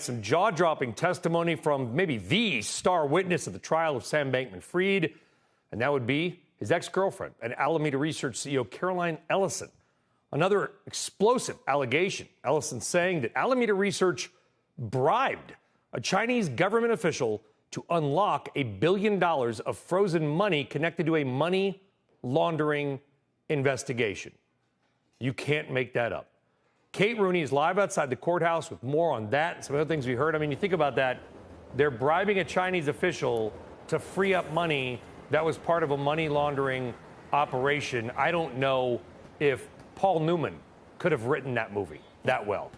Some jaw-dropping testimony from maybe the star witness at the trial of Sam Bankman-Fried, and that would be his ex-girlfriend and Alameda Research CEO Caroline Ellison. Another explosive allegation. Ellison saying that Alameda Research bribed a Chinese government official to unlock $1 billion of frozen money connected to a money laundering investigation. You can't make that up. Kate Rooney is live outside the courthouse with more on that and some other things we heard. I mean, you think about that. They're bribing a Chinese official to free up money that was part of a money laundering operation. I don't know if Paul Newman could have written that movie that well.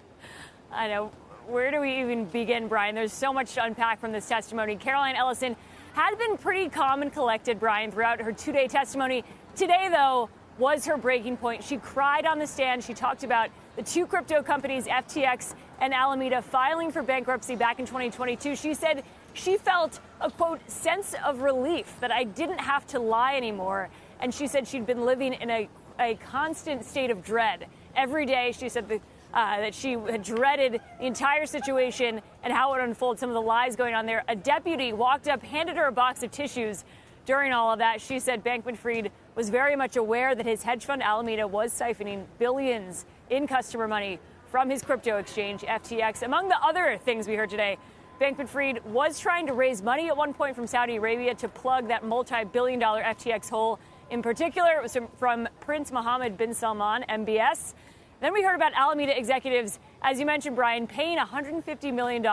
I know. Where do we even begin, Brian? There's so much to unpack from this testimony. Caroline Ellison had been pretty calm and collected, Brian, throughout her two-day testimony. Today, though, was her breaking point. She cried on the stand. She talked about the two crypto companies, FTX and Alameda, filing for bankruptcy back in 2022. She said she felt a, quote, sense of relief that I didn't have to lie anymore. And she said she'd been living in a constant state of dread. Every day, she said that she had dreaded the entire situation and how it would unfold, some of the lies going on there. A deputy walked up, handed her a box of tissues. During all of that, she said Bankman-Fried was very much aware that his hedge fund Alameda was siphoning billions in customer money from his crypto exchange, FTX. Among the other things we heard today, Bankman-Fried was trying to raise money at one point from Saudi Arabia to plug that multi-billion-dollar FTX hole. In particular, it was from Prince Mohammed bin Salman, MBS. Then we heard about Alameda executives, as you mentioned, Brian, paying $150 million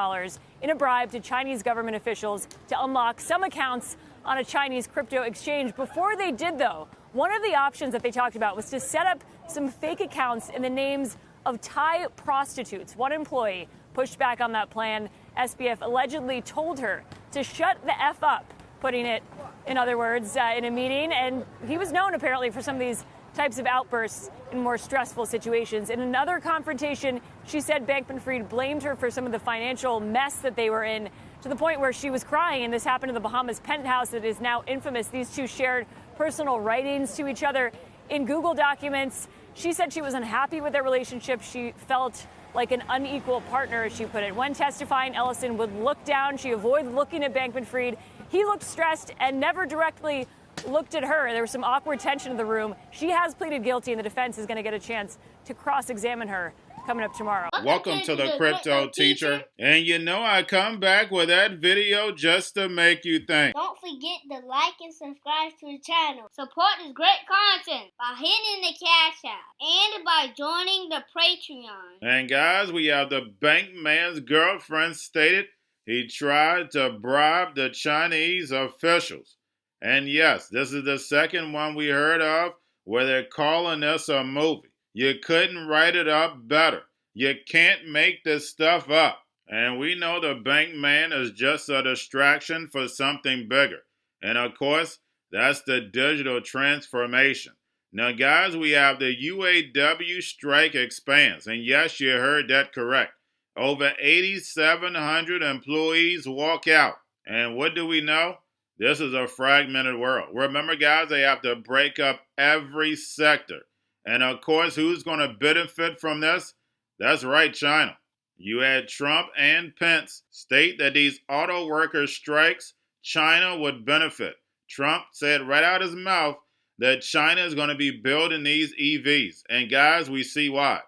in a bribe to Chinese government officials to unlock some accounts on a Chinese crypto exchange. Before they did, though, one of the options that they talked about was to set up some fake accounts in the names of Thai prostitutes. One employee pushed back on that plan. SBF allegedly told her to shut the F up, putting it, in other words, in a meeting. And he was known, apparently, for some of these types of outbursts in more stressful situations. In another confrontation, she said Bankman-Fried blamed her for some of the financial mess that they were in, to the point where she was crying. And this happened in the Bahamas penthouse that is now infamous. These two shared personal writings to each other in Google documents. She said she was unhappy with their relationship. She felt like an unequal partner, as she put it. When testifying, Ellison would look down. She avoided looking at Bankman-Fried. He looked stressed and never directly looked at her. There was some awkward tension in the room. She has pleaded guilty, and the defense is going to get a chance to cross-examine her coming up tomorrow. Welcome to the Crypto Teacher. And you know I come back with that video just to make you think. Don't forget to like and subscribe to the channel. Support this great content by hitting the Cash App and by joining the Patreon. And guys, we have the bank man's girlfriend stated he tried to bribe the Chinese officials. And yes, this is the second one we heard of where they're calling this a movie. You couldn't write it up better. You can't make this stuff up. And we know the bank man is just a distraction for something bigger. And of course, that's the digital transformation. Now, guys, we have the UAW strike expands. And yes, you heard that correct. Over 8,700 employees walk out. And what do we know? This is a fragmented world. Remember, guys, they have to break up every sector. And, of course, who's going to benefit from this? That's right, China. You had Trump and Pence state that these auto workers' strikes, China would benefit. Trump said right out his mouth that China is going to be building these EVs. And, guys, we see why.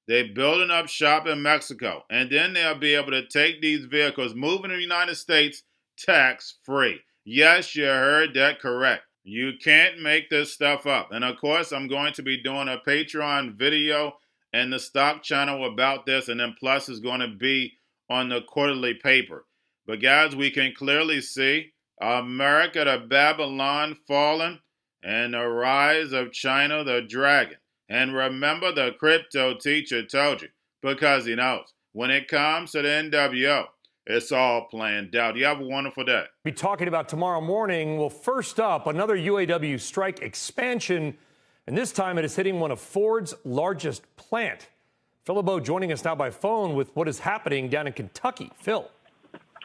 They're building up shop in Mexico. And then they'll be able to take these vehicles, move in the United States, tax-free. Yes, you heard that correct. You can't make this stuff up. And of course, I'm going to be doing a Patreon video and the stock channel about this. And then plus is going to be on the quarterly paper. But guys, we can clearly see America, the Babylon fallen, and the rise of China, the dragon. And remember, the Crypto Teacher told you, because he knows when it comes to the NWO, it's all planned out. You have a wonderful day. Be talking about tomorrow morning. Well, first up, another UAW strike expansion, and this time it is hitting one of Ford's largest plant. Phil LeBeau joining us now by phone with what is happening down in Kentucky. Phil.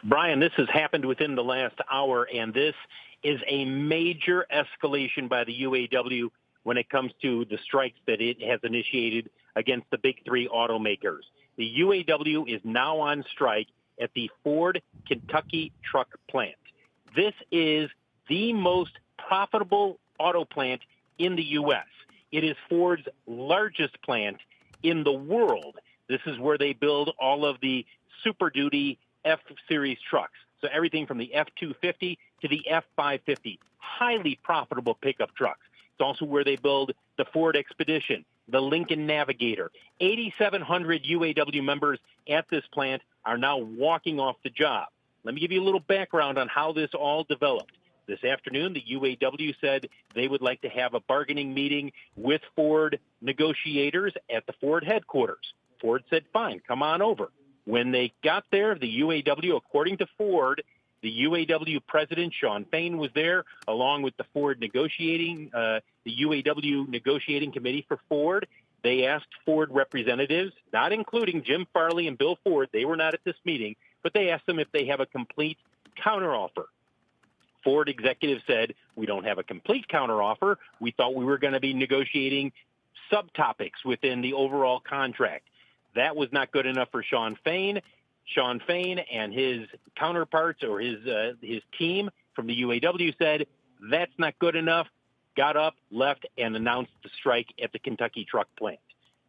Brian, this has happened within the last hour, and this is a major escalation by the UAW when it comes to the strikes that it has initiated against the big three automakers. The UAW is now on strike at the Ford Kentucky truck plant. This is the most profitable auto plant in the U.S. It is Ford's largest plant in the world. This is where they build all of the Super Duty F-Series trucks. So everything from the F-250 to the F-550, highly profitable pickup trucks. It's also where they build the Ford Expedition, the Lincoln Navigator. 8,700 UAW members at this plant are now walking off the job. Let me give you a little background on how this all developed. This afternoon, the UAW said they would like to have a bargaining meeting with Ford negotiators at the Ford headquarters. Ford said, fine, come on over. When they got there, the UAW, according to Ford, the UAW president, Shawn Fain, was there, along with the Ford the UAW negotiating committee for Ford. They asked Ford representatives, not including Jim Farley and Bill Ford, they were not at this meeting, but they asked them if they have a complete counteroffer. Ford executives said, we don't have a complete counteroffer. We thought we were going to be negotiating subtopics within the overall contract. That was not good enough for Shawn Fain. Shawn Fain and his counterparts or his team from the UAW said, that's not good enough, got up, left, and announced the strike at the Kentucky truck plant.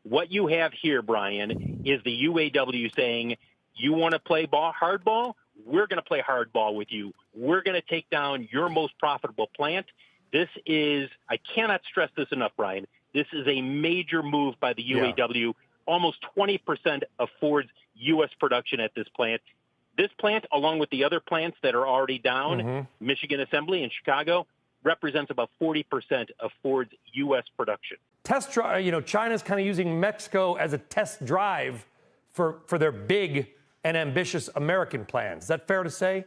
What you have here, Brian, is the UAW saying, you want to play hardball? We're going to play hardball with you. We're going to take down your most profitable plant. This is, I cannot stress this enough, Brian, this is a major move by the UAW. Yeah. Almost 20% of Ford's U.S. production at this plant. This plant, along with the other plants that are already down, Michigan Assembly and Chicago, represents about 40% of Ford's U.S. production. Test drive, China's kind of using Mexico as a test drive for their big and ambitious American plans. Is that fair to say?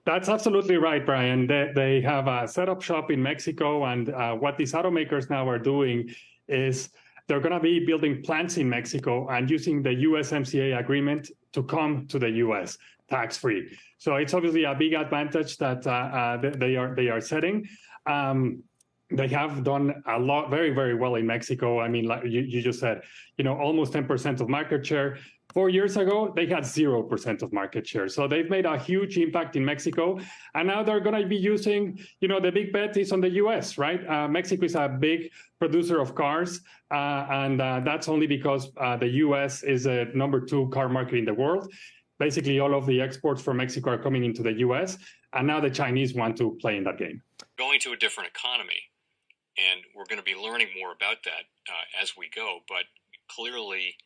That's absolutely right, Brian. They have set up shop in Mexico, and what these automakers now are doing is they're going to be building plants in Mexico and using the USMCA agreement to come to the U.S. tax-free. So it's obviously a big advantage that they are setting. They have done a lot, very, very well in Mexico. I mean, like you just said, almost 10% of market share. 4 years ago, they had 0% of market share. So they've made a huge impact in Mexico. And now they're going to be using, the big bet is on the U.S., right? Mexico is a big producer of cars. And that's only because the U.S. is a number 2 car market in the world. Basically, all of the exports from Mexico are coming into the U.S. And now the Chinese want to play in that game. Going to a different economy. And we're going to be learning more about that as we go. But clearly,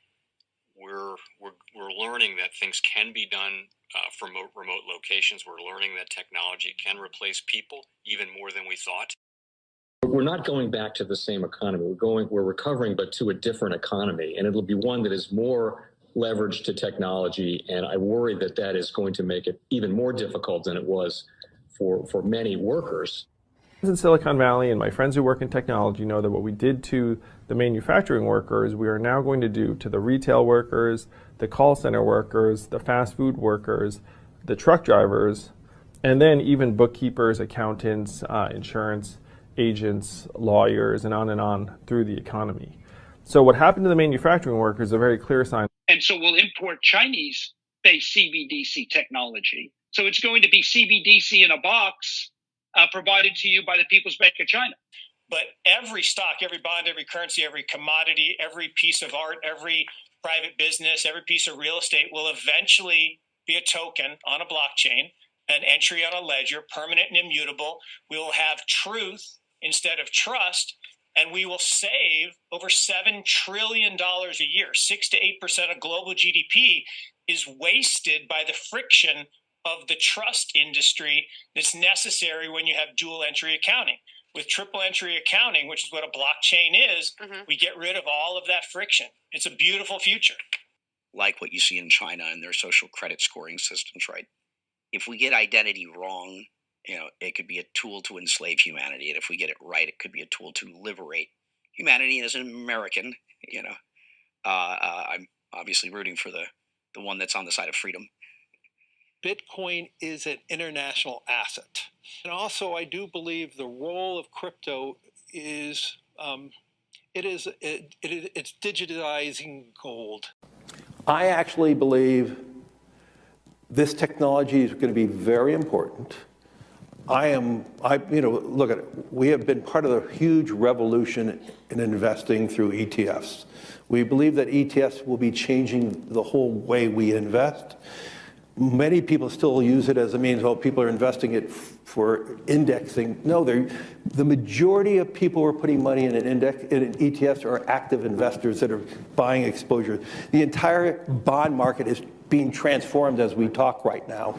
we're learning that things can be done from remote locations. We're learning that technology can replace people even more than we thought. We're not going back to the same economy. We're recovering, but to a different economy, and it'll be one that is more leveraged to technology. And I worry that is going to make it even more difficult than it was for many workers. In Silicon Valley, and my friends who work in technology know that what we did to the manufacturing workers, we are now going to do to the retail workers, the call center workers, the fast food workers, the truck drivers, and then even bookkeepers, accountants, insurance agents, lawyers, and on through the economy. So what happened to the manufacturing workers is a very clear sign. And so we'll import Chinese-based CBDC technology. So it's going to be CBDC in a box provided to you by the People's Bank of China. But every stock, every bond, every currency, every commodity, every piece of art, every private business, every piece of real estate will eventually be a token on a blockchain, an entry on a ledger, permanent and immutable. We will have truth instead of trust, and we will save over $7 trillion a year. 6 to 8% of global GDP is wasted by the friction of the trust industry that's necessary when you have dual entry accounting. With triple entry accounting, which is what a blockchain is, we get rid of all of that friction. It's a beautiful future. Like what you see in China and their social credit scoring systems, right? If we get identity wrong, it could be a tool to enslave humanity. And if we get it right, it could be a tool to liberate humanity. And as an American, I'm obviously rooting for the one that's on the side of freedom. Bitcoin is an international asset. And also, I do believe the role of crypto is, it's digitizing gold. I actually believe This technology is going to be very important. Look at it. We have been part of the huge revolution in investing through ETFs. We believe that ETFs will be changing the whole way we invest. Many people still use it as a means, people are investing it for indexing. No, the majority of people who are putting money in in ETFs are active investors that are buying exposure. The entire bond market is being transformed as we talk right now.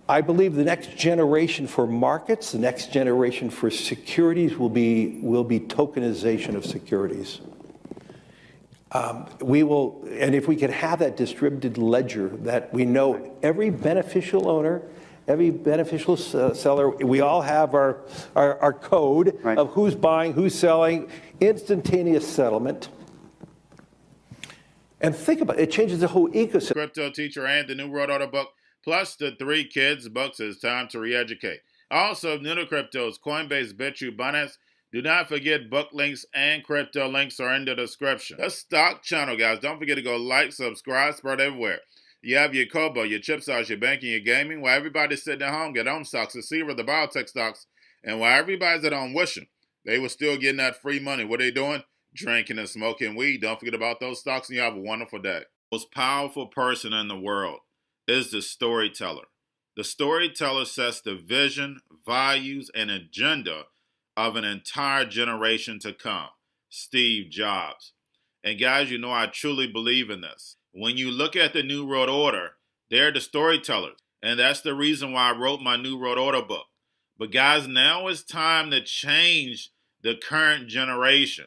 I believe the next generation for markets, the next generation for securities will be tokenization of securities. And if we can have that distributed ledger that we know every beneficial owner, every beneficial seller, we all have our code of who's buying, who's selling, instantaneous settlement. And think about it, it changes the whole ecosystem. Crypto Teacher and the New World Order book, plus the 3 kids books. It's time to re-educate. Also, new to cryptos, Coinbase, BitChute, Binance. Do not forget book links and crypto links are in the description. The stock channel, guys. Don't forget to go like, subscribe, spread everywhere. You have your Kobo, your chip stocks, your banking, your gaming. While everybody's sitting at home, get on stocks, the Seaver, the biotech stocks. And while everybody's at home wishing, they were still getting that free money. What are they doing? Drinking and smoking weed. Don't forget about those stocks and you have a wonderful day. The most powerful person in the world is the storyteller. The storyteller sets the vision, values, and agenda of an entire generation to come. Steve Jobs. And guys, you know I truly believe in this. When you look at the New World Order, they're the storytellers. And that's the reason why I wrote my New World Order book. But guys, now it's time to change the current generation.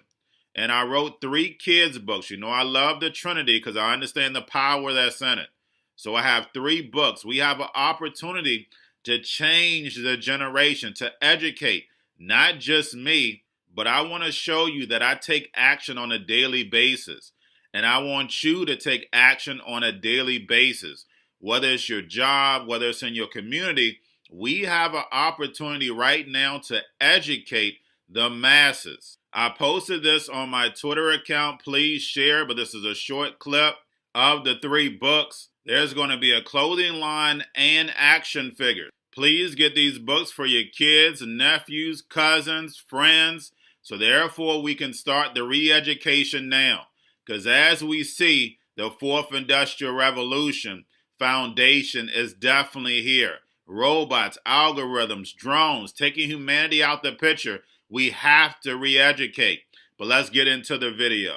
And I wrote 3 kids books. You know I love the Trinity because I understand the power that's in it. So I have 3 books. We have an opportunity to change the generation, to educate. Not just me, but I want to show you that I take action on a daily basis. And I want you to take action on a daily basis. Whether it's your job, whether it's in your community, we have an opportunity right now to educate the masses. I posted this on my Twitter account. Please share, but this is a short clip of the 3 books. There's going to be a clothing line and action figures. Please get these books for your kids, nephews, cousins, friends, so therefore we can start the re-education now. Because as we see, the 4th Industrial Revolution foundation is definitely here. Robots, algorithms, drones, taking humanity out the picture. We have to re-educate. But let's get into the video.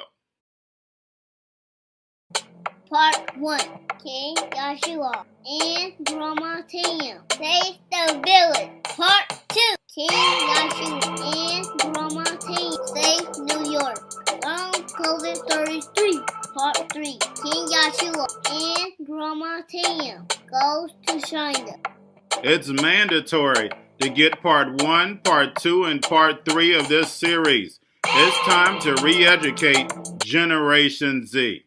Part 1. King Joshua and Grandma Tam save the village. Part 2. King Joshua and Grandma Tam save New York from COVID-33. Part 3. King Joshua and Grandma Tam goes to China. It's mandatory to get part 1, part 2, and part 3 of this series. It's time to re-educate Generation Z.